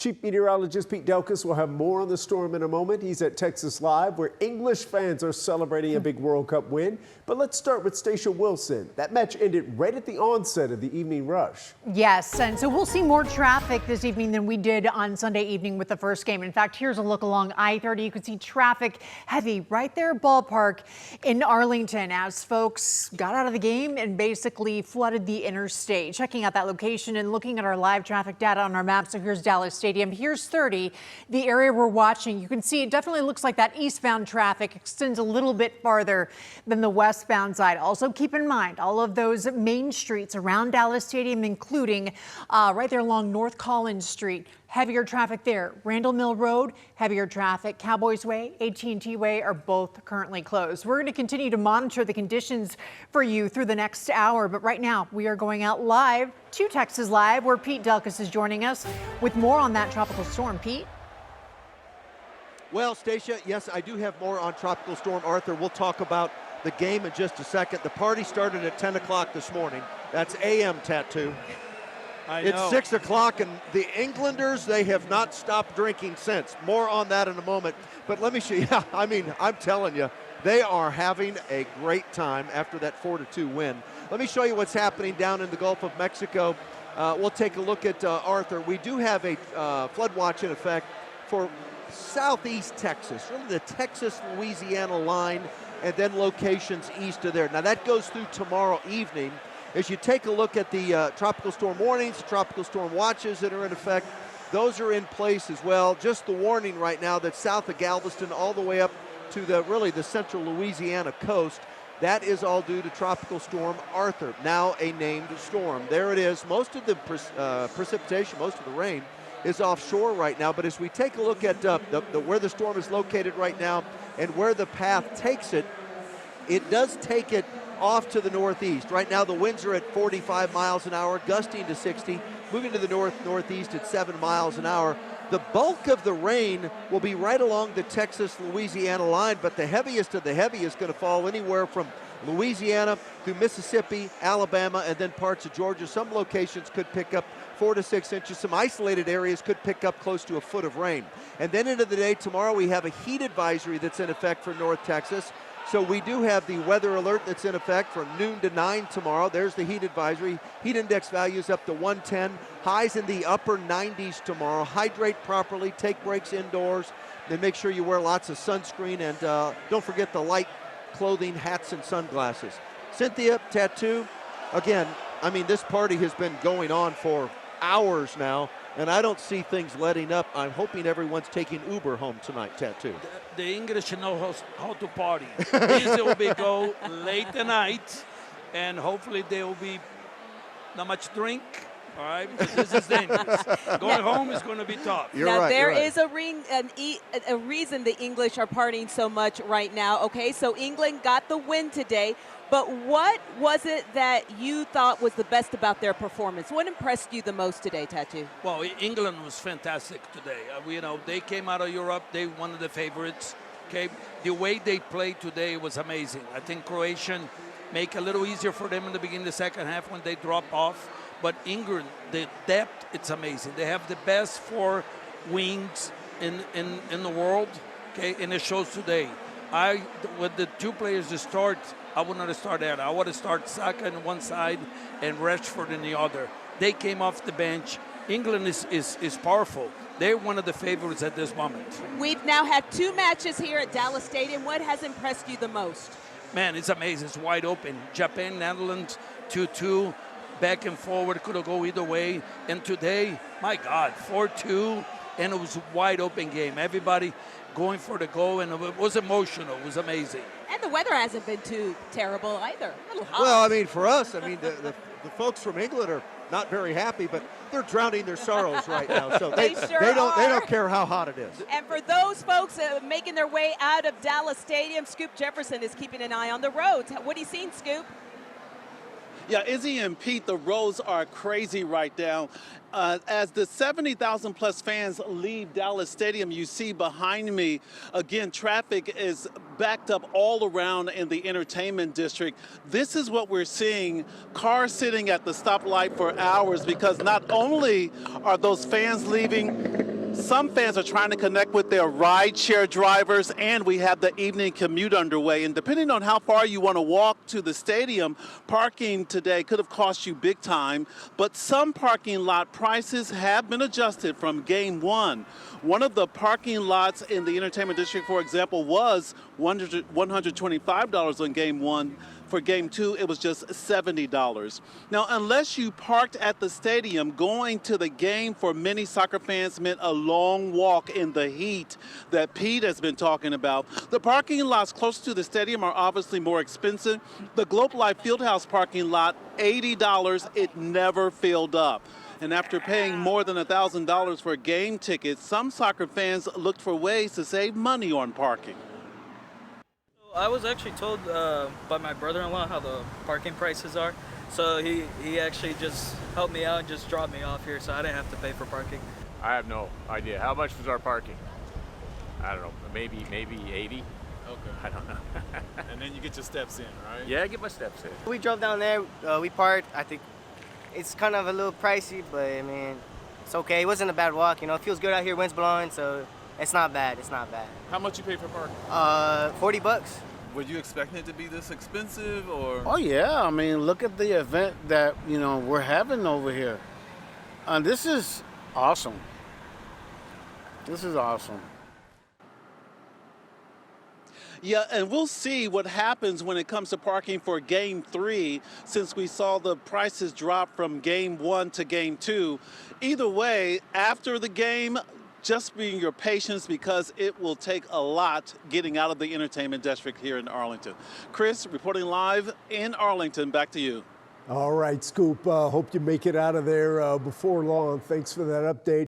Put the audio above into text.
Chief Meteorologist Pete Delkus will have more on the storm in a moment. He's at Texas Live, where English fans are celebrating a big World Cup win. But let's start with Stacia Wilson. That match ended right at the onset of the evening rush. Yes, and so we'll see more traffic this evening than we did on Sunday evening with the first game. In fact, here's a look along I-30. You can see traffic heavy right there, ballpark in Arlington, as folks got out of the game and basically flooded the interstate. Checking out that location and looking at our live traffic data on our map. So here's Dallas Stadium. Here's 30, the area we're watching. You can see it definitely looks like that eastbound traffic extends a little bit farther than the westbound side. Also keep in mind all of those main streets around Dallas Stadium, including right there along North Collins Street. Heavier traffic there. Randall Mill Road, heavier traffic. Cowboys Way, AT&T Way are both currently closed. We're going to continue to monitor the conditions for you through the next hour. But right now, we are going out live to Texas Live, where Pete Delkus is joining us with more on that tropical storm. Pete? Well, Stacia, yes, I do have more on Tropical Storm Arthur. We'll talk about the game in just a second. The party started at 10 o'clock this morning. That's AM tattoo. It's 6 o'clock, and the Englanders, they have not stopped drinking since. More on that in a moment. But let me show you, I'm telling you, they are having a great time after that 4-2 win. Let me show you what's happening down in the Gulf of Mexico. We'll take a look at Arthur. We do have a flood watch in effect for southeast Texas, really the Texas-Louisiana line, and then locations east of there. Now, that goes through tomorrow evening. As you take a look at the tropical storm warnings, the tropical storm watches that are in effect, those are in place as well. Just the warning right now that south of Galveston all the way up to the central Louisiana coast, that is all due to Tropical Storm Arthur, now a named storm. There it is. Most of the precipitation, most of the rain is offshore right now. But as we take a look at where the storm is located right now and where the path takes it, it does take it off to the northeast. Right now the winds are at 45 miles an hour, gusting to 60, moving to the northeast at 7 miles an hour. The bulk of the rain will be right along the Texas-Louisiana line, but the heaviest of the heavy is going to fall anywhere from Louisiana through Mississippi, Alabama, and then parts of Georgia. Some locations could pick up 4 to 6 inches. Some isolated areas could pick up close to a foot of rain. And then into the day tomorrow, we have a heat advisory that's in effect for North Texas. So we do have the weather alert that's in effect from noon to 9 tomorrow. There's the heat advisory. Heat index values up to 110. Highs in the upper 90s tomorrow. Hydrate properly. Take breaks indoors. Then make sure you wear lots of sunscreen. And don't forget the light clothing, hats, and sunglasses. Cynthia, tattoo. Again, this party has been going on for hours now, and I don't see things letting up. I'm hoping everyone's taking Uber home tonight, tattoo. The English know how to party. This will be go late at night, and hopefully there will be not much drink. All right, because this is dangerous. Going home is going to be tough. There is a reason the English are partying so much right now. Okay, so England got the win today, but what was it that you thought was the best about their performance? What impressed you the most today, Tattoo? Well, England was fantastic today. They came out of Europe. They one of the favorites. Okay, the way they played today was amazing. I think Croatian make it a little easier for them in the beginning of the second half when they drop off. But England, the depth, it's amazing. They have the best 4 wings in the world, okay, and it shows today. With the 2 players to start, I would not start that. I would have started Saka on one side and Rashford in the other. They came off the bench. England is powerful. They're one of the favorites at this moment. We've now had 2 matches here at Dallas Stadium. What has impressed you the most? Man, it's amazing. It's wide open. Japan, Netherlands, 2-2. Back and forward, could have go either way. And today, my God, 4-2, and it was a wide open game. Everybody going for the goal, and it was emotional. It was amazing. And the weather hasn't been too terrible either. A little hot. Well, for us, the folks from England are not very happy, but they're drowning their sorrows right now. So they don't care how hot it is. And for those folks making their way out of Dallas Stadium, Scoop Jefferson is keeping an eye on the roads. What are you seeing, Scoop? Yeah, Izzy and Pete, the roads are crazy right now. As the 70,000 plus fans leave Dallas Stadium, you see behind me, again, traffic is backed up all around in the entertainment district. This is what we're seeing, cars sitting at the stoplight for hours because not only are those fans leaving, some fans are trying to connect with their ride-share drivers, and we have the evening commute underway. And depending on how far you want to walk to the stadium, parking today could have cost you big time. But some parking lot prices have been adjusted from game one. One of the parking lots in the entertainment district, for example, was $125 on game one. For game two, it was just $70. Now, unless you parked at the stadium, going to the game for many soccer fans meant a long walk in the heat that Pete has been talking about. The parking lots close to the stadium are obviously more expensive. The Globe Life Fieldhouse parking lot, $80, it never filled up. And after paying more than $1,000 for game tickets, some soccer fans looked for ways to save money on parking. I was actually told by my brother-in-law how the parking prices are. So he actually just helped me out and just dropped me off here so I didn't have to pay for parking. I have no idea. How much was our parking? I don't know, maybe 80? Okay. I don't know. And then you get your steps in, right? Yeah, I get my steps in. We drove down there, we parked. I think it's kind of a little pricey, but I mean, it's okay. It wasn't a bad walk, you know. It feels good out here, wind's blowing, so it's not bad, it's not bad. How much you pay for parking? $40. Were you expecting it to be this expensive, or? Oh yeah, I mean, look at the event that, you know, we're having over here. This is awesome. This is awesome. Yeah, and we'll see what happens when it comes to parking for game three, since we saw the prices drop from game one to game two. Either way, after the game, just be your patience, because it will take a lot getting out of the entertainment district here in Arlington. Chris, reporting live in Arlington, back to you. All right, Scoop, hope you make it out of there before long. Thanks for that update.